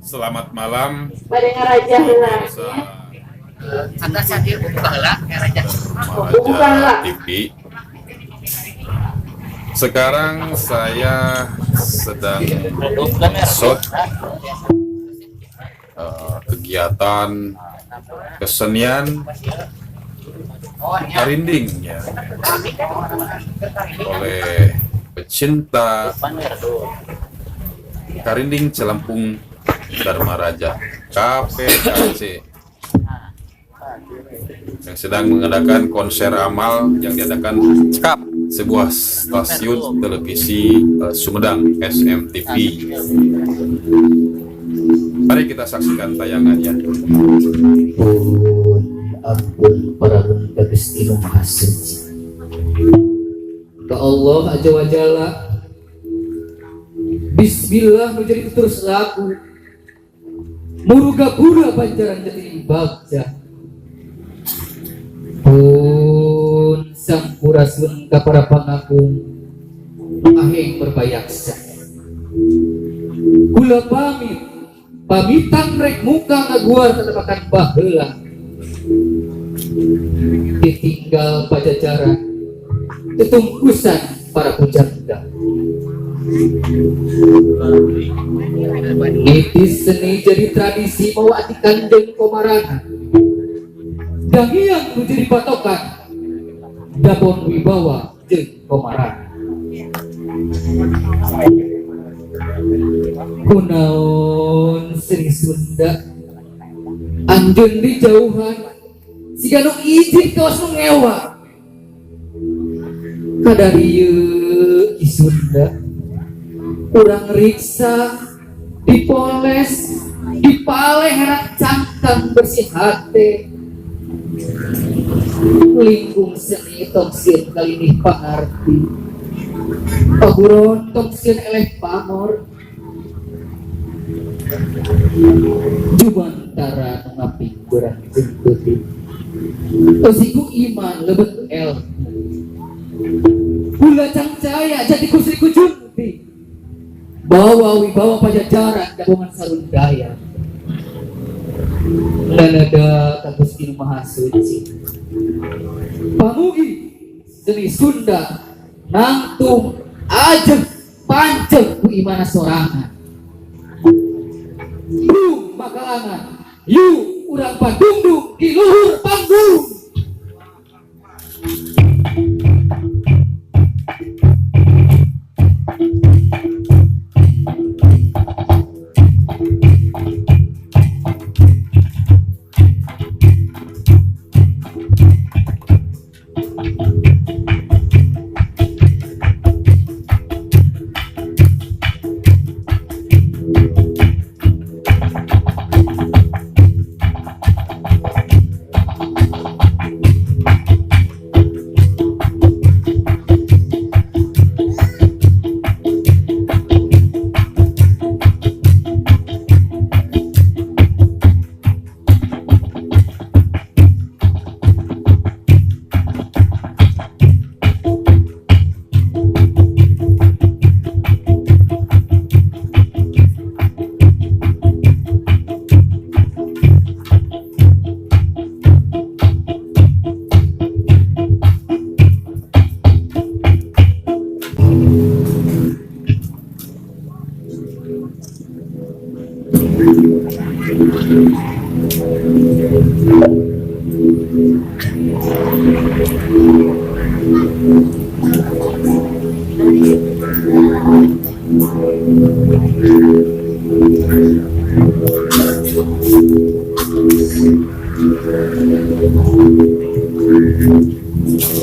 Selamat malam pada ngaraja heula. pemirsa Sangat sadir buka heula ngaraja. Maraja TV. Sekarang saya sedang shot kegiatan kesenian karinding ya, oleh pecinta karinding Celampung Dharma Raja KPKC yang sedang mengadakan konser amal yang diadakan sebuah stasiun televisi Sumedang SMTV. Mari kita saksikan tayangannya. Ampun para muka Gusti Maha Suci. Ke Allah Azza wa Jalla. Bismillah menjadi terus laku. Muruga pura pancaran jadi bagja. Pun sampurasun ka para pangakung aheng berbayaksa. Kula pamitan rek muka ngaguar tetepakan baheula. Ditinggal pajajaran ketungkusan para pujangga. Itis seni jadi tradisi mawati Kanjeng Komarana. Dangiang menjadi patokan dapur wibawa jeung Komarana. Kunaon seni Sunda anjeun di jauhan siga nu izin kaos nu ngewa kadarieu di Sunda urang riksa dipoles dipaleh herak cangkang bersih hati lingkung seni toksir kali ini pangarti paguron toksir eleh pamor jumantara ngaping kurang jengkuti tosiku iman lebet el gula cangcaya jadi kusriku junti bawa wibawa pajajaran gabungan sarundaya nanada Gusti Maha Suci pamugi seni Sunda nangtung ajeng panceng ku imana sorangan makalangan yuk urang padungdung di luhur panggung.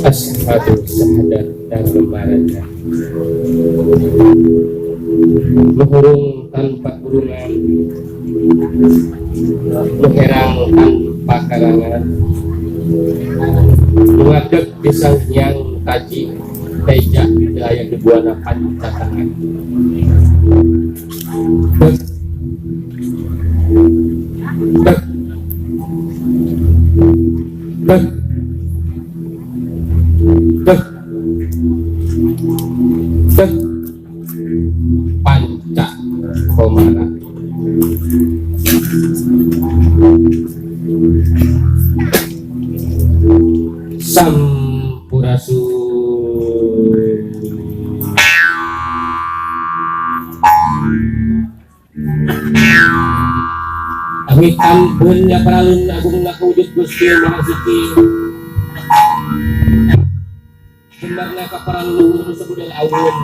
Asyhadu syahadat dan lembarannya luhurung tanpa kurungan luherang tanpa karangan mengadeg pisang yang taji teja wilayah dibuana pancatangan panca komara Sampurasun. Amit ampun ya paralun agung nakawujud Gusti Maha Suci. Bemarna kaparang luhur sebudal awun.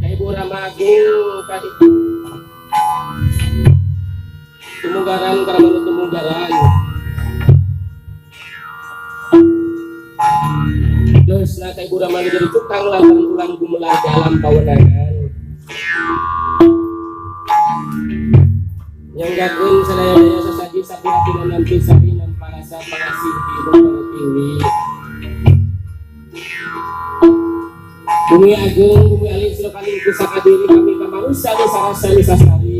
Kay Bura Magung kay tumugaran karaman tumugaran. Terus na kay Bura Magung jadi tukang lantaran ulang gumelar dalam pawenangan. Yang gagawin sa daya-daya sa saji sa pihati na nampisari ng para sa pangasih ibang panatiwi. Bumi agung, bumi alin sila kaling kusa kadiri kami kamarusa ni sarasa ni sasari.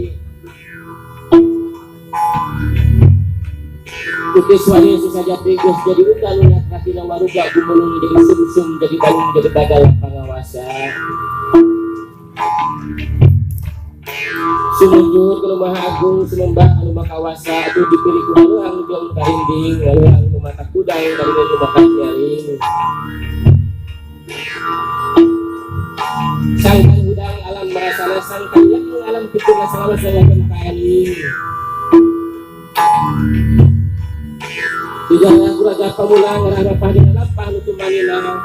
Kukiswanya sisajati Gus jadi udan niat kati ng maruga gumulong jadi sumsum jadi bangun jadi bagal pangawasa. Sumujud ke rumah agung sumembah rumah kawasa itu dipilih ku haluang jong karinding haluang rumah takudang dari rumah nyaring sangkan udang alam merasana sangkan yang alam pitu masalah saya kembali tidak aku raja pamulang ngerana pahina lapah nutu manila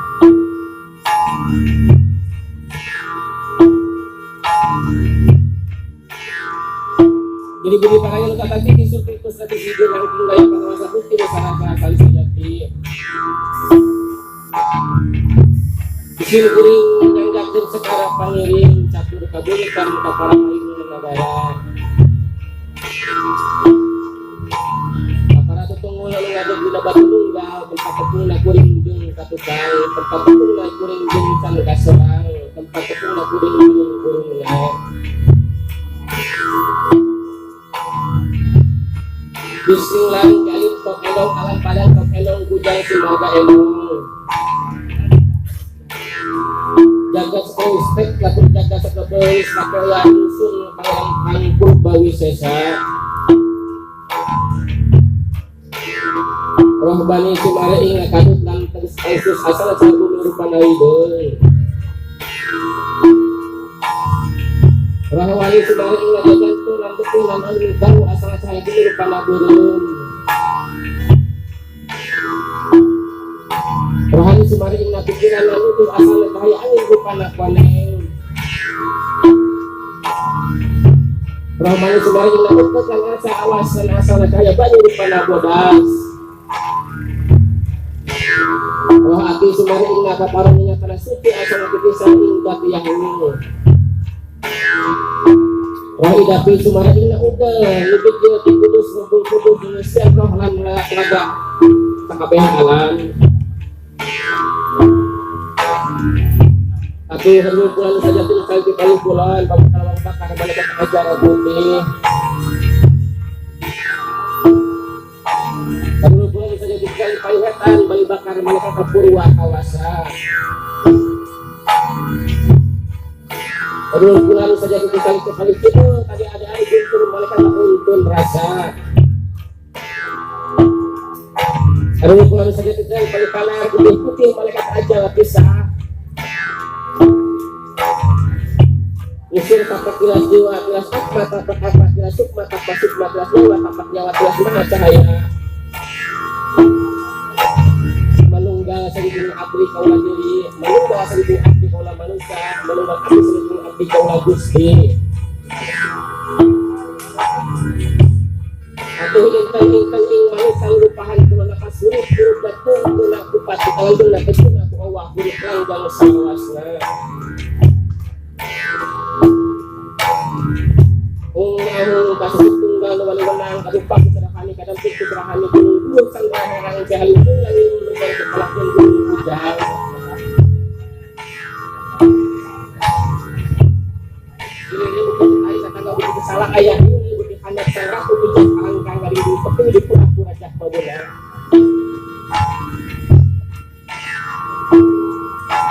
jadi budi pakaian luka kaki disurpi ku strategi dengan gaya pengawasan putih masyarakat kali sejati disini kuring yang gakir sekarang pangiring catur kabulkan kapara mainu negara kapara tutunggul lalu ngadeg di batu tunggal tempat tepung na kuring jeng katukang tempat tepung na kuring jeng can kasorang tempat tepung na kuring jeng kurung na bising kalit tok elong alam padang tok elong kujang simaga elong jaga spek laku jaga sekebeis pakaian dusun pangang pangkur bawi sesa roh bani sumare ing kadut lan teris aisus asal sabu nurupana idul roh wali sumare ing jajantung lan betul lan anu tahu asal saya nurupana burun rohani sumari ing pikiran lalu tuh asal bahaya angin rupana koneng rohani sumari ing utek lan asa awas lan asal kaya banyu rupana bodas roh ati sumari ing kaparangnya kana suci asal kikisan ing batu yang ini roh idapi sumari ing udah lebih jauh kudus kudus dengan roh lan laga takabehan alam tapi harus pulang saja tuh kali kali pulang kamu kalau bakar balik ke acara bumi kamu pulang saja di kali kali wetan balik bakar balik ke purwa kawasa kamu pulang saja di kali kali itu tadi ada air turun balik ke untun rasa kamu pulang saja di kali kali kalar putih balik ke acara pisah usir tapak kilas jiwa kilas akma tapak apa kilas sukma tapak sukma kilas nyawa tapak nyawa kilas mana cahaya menunggal seribu abdi kaulah diri menunggal seribu abdi kaulah manusia menunggal abdi seribu abdi kaulah gusti atau ingkang manusia lupahan kula nakas suruh suruh betul kula kupati kalau kula betul aku awak kulit langgang sawasna ang kasus tunggal wali wenang kadupak serahani kadang pintu serahani gunung sang orang jahil lagi menjadi kepalakan gunung jahil ini bukan ayat kata bukan salah ayat ini bukan hanya serah untuk angkang dari seperti di pura-pura jah pabula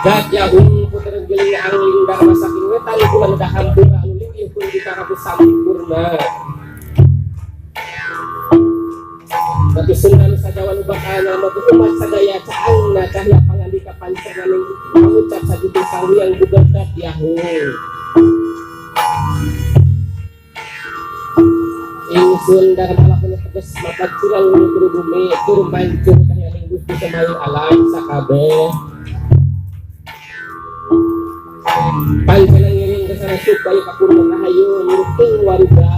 gajah puter geling angling dan masakin wetan bulan dah hampura anu linggih pun ditarapu sampurna. Batu Sunda Nusa Jawa nu bakal nama umat sadaya caangna cahya pangandika pancenganing pangucap sajuting sanghyang bugadat Yahoo. Ingsun darmala penetes mapat curang nuju bumi turun pancur cahyaning Gusti semayu alam sakabeh. Panjenengan ngiring kesana supaya kapurna rahayu nyuruting waruga.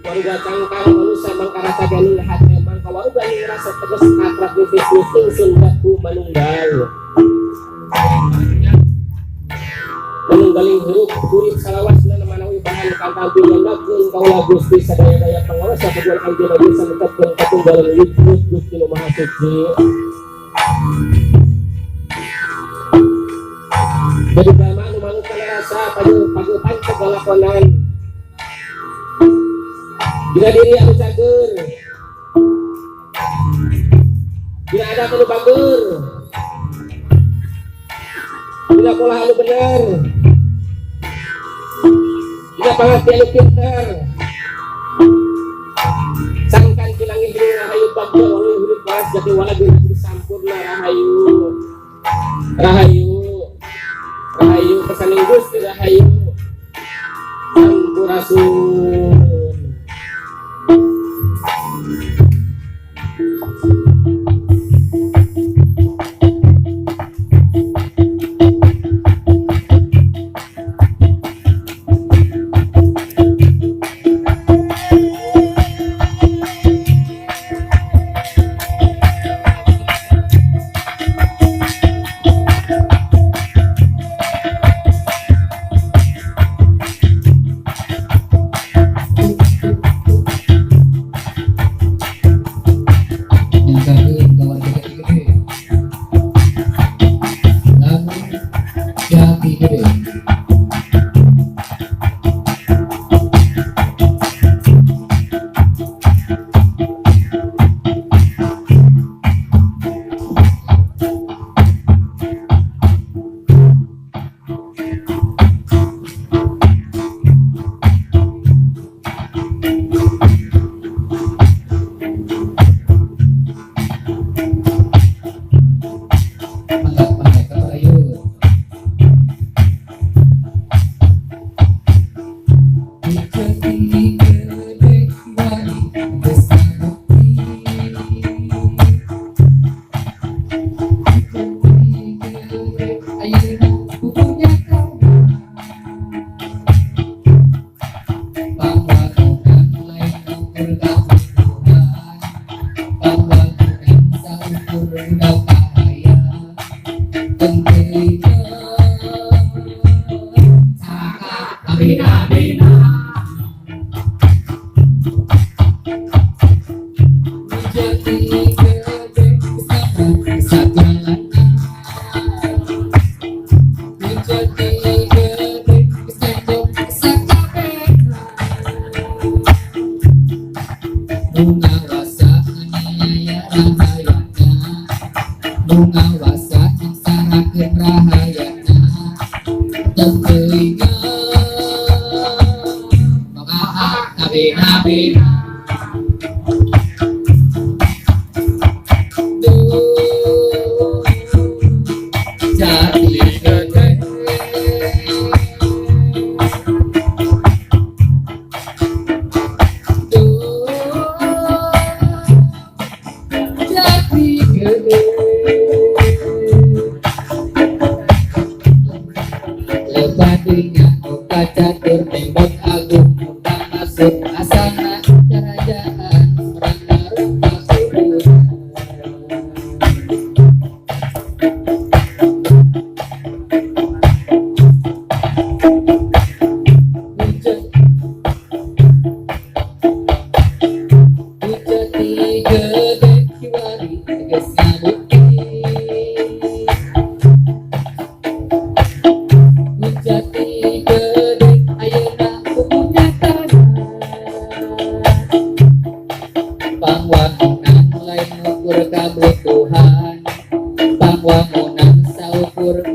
Waruga cangkang manusia mangkarata ganing hati mangka waruga ning rasa tegas akrab bibis ingsun batu manunggal. Manunggaling huruf kurit salawasna manawi bahan kantang pinandakeun kaula Gusti sadaya-daya pangawas kaduan anjeunna bisa netepkeun katunggalan wujud Gusti Nu Maha Suci. Jadi bama anu manut kana rasa pagi pancet lalakonan. Bila diri anu cager. Bila ada anu bager. Bila pola anu bener. Bila pangerti anu pinter. Sangkan kilangi hidup rahayu bagja walau hidup kelas jadi wala diri sampurna rahayu. Rahayu kesaning Gusti rahayu Sampurasun.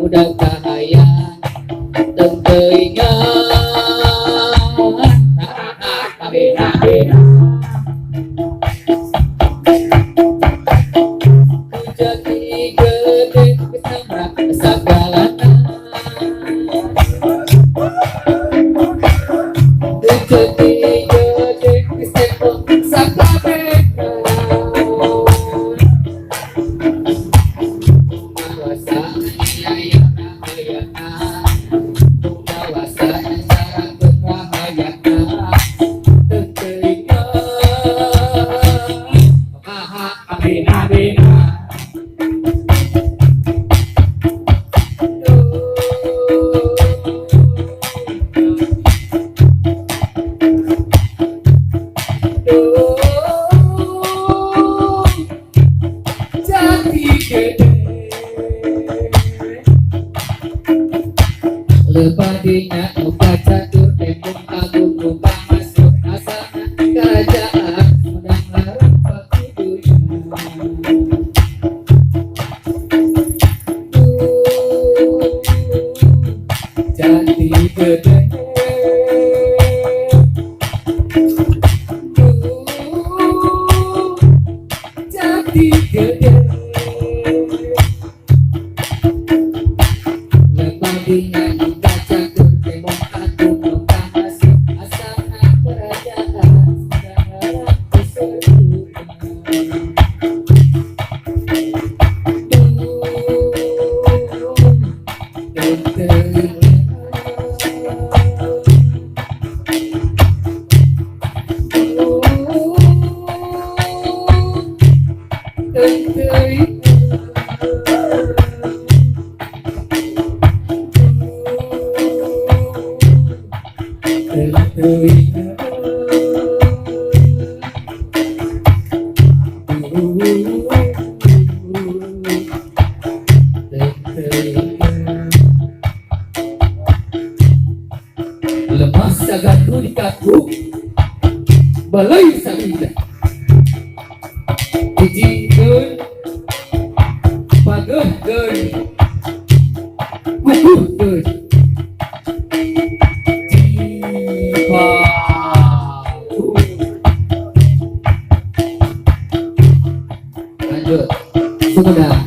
budak cahaya teringat jadi gede kesamrak segala jadi gede kesempok sakabeka mawasa ayah rahayana mawasa cara berrahayana teringat abina Lepadinya muka catur tembung agung lupa masuk asana kerajaan sedang larang jati gede jati gede lepadinya muka catur tembung agung lupa masuk asana kerajaan sedang larang lemah sagadu di kaku balai sabida dijikeun pageuhkeun kukuhkeun lanjut Sumedang